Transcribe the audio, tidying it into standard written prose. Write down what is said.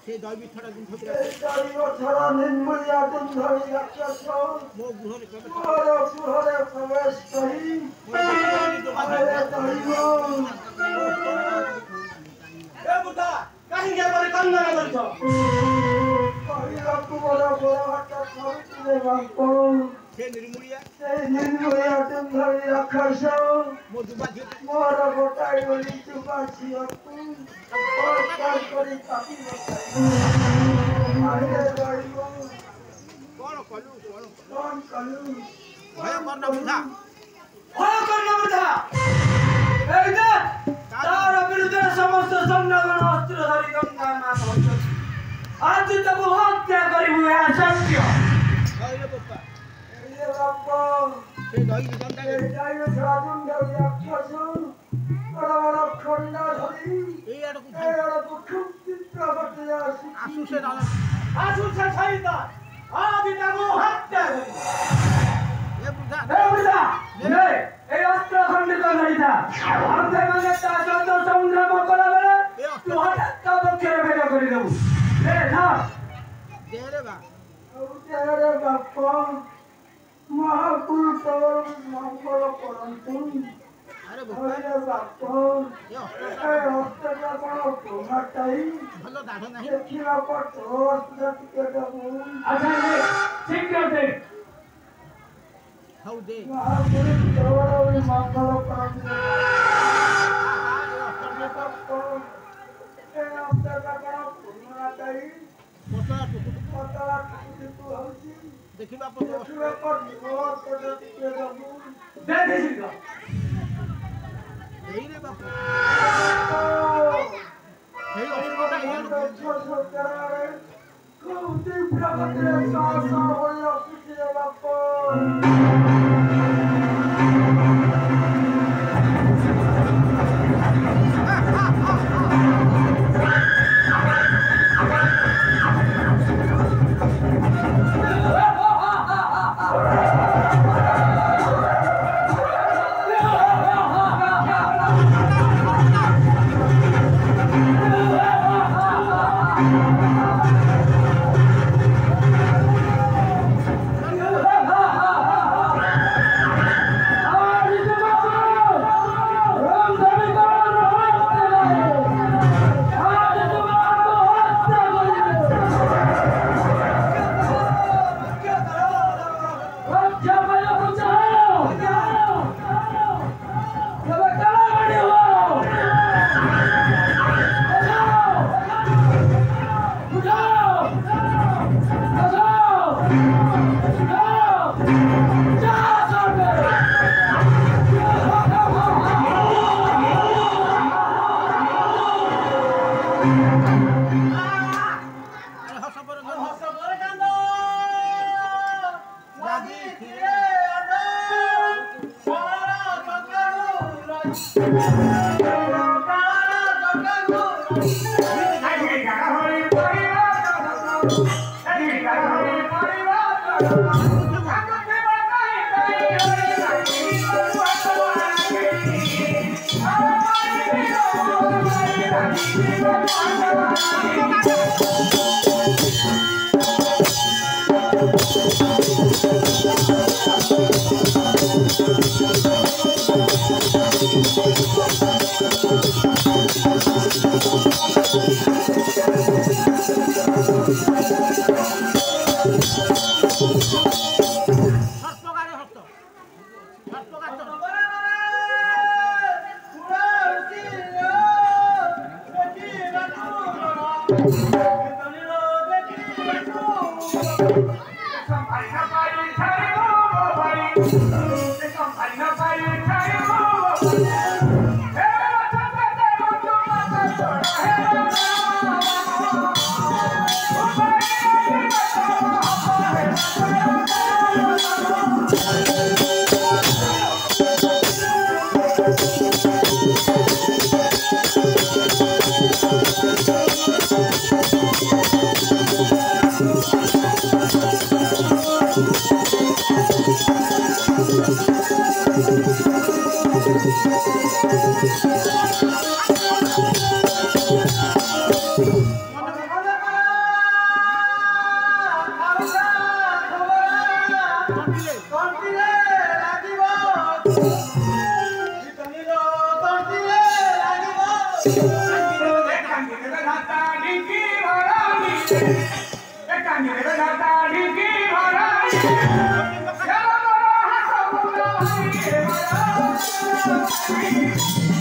ସେ ଦୈବି ଛଡ଼ା ଜିନିଷ ମୋ ଗୃହରେ ପ୍ରବେଶ କରି କାହିଁକି ଏପରି କାନ୍ଦନ କରିଛ? କହିବାକୁ ବଡ଼ ବଡ଼ ହାତ ଧରୁଥିଲେ ବାପ ସେ ନିର୍ମୂଳିଆ ଧରି ରାକ୍ଷସ ମୋ ଯୁବା ଝିଅ ମୋର ଗୋଟାଏ ବୋଲି ଯୁବା ଝିଅକୁ କରି କାଟି ରହିବ କ'ଣ କଲୁ କଣ କଲୁ ଭୟ କର୍ଣ୍ଣ ବୁଝା ତାର ବିରୁଦ୍ଧରେ ସମସ୍ତ ସୈନ୍ୟଗଣ ଅସ୍ତ୍ର ଧରି ଗଙ୍ଗା ମା ପହଞ୍ଚନ୍ତି। ଆଜି ତାକୁ ହତ୍ୟା କରିବୁ ଏହା ସତ୍ୟ। ସେ ଦୈବି ଦଣ୍ଡା ଏଇ ଆଡ଼କୁ ଆସୁ ସେ ଆସୁ ସେ ସହିତ ଆଜି ତାକୁ ହତ୍ୟା କରିବୁ। এই অস্ত্র খণ্ডিত করিতা আমাদের মানে তা সত্য সংগ্রাম করা বেলে তু হঠাৎ তা পক্ষে ভেদ করে দেবু রে না দেরে বা ওরে বাপ মহাপুর তোর মঙ্গল করন্তু আরে বাপ এই অস্ত্রটা কোন প্রমাটাই ভালো দাঢ় নাই দেখিবা পর তোর অস্ত্র টিকে দেবু আচ্ছা শীঘ্র দে ହଉ ଦେ ମହାପୁର তোর মঙ্গল করন্তু এই অস্ত্রটা কোন প্রমাটাই ପତଳା ଟୁକୁ ପତଳା ଟୁକୁ ହଉଛି ଦେଖିବା ଦେଖିବା ପର তোর ଅସ୍ତ୍ର টিকে ଦେବୁ দে দে শীঘ্র ଏଇରେ ବାପ ସେଇ ଅସ୍ତ୍ରଟା Thank you.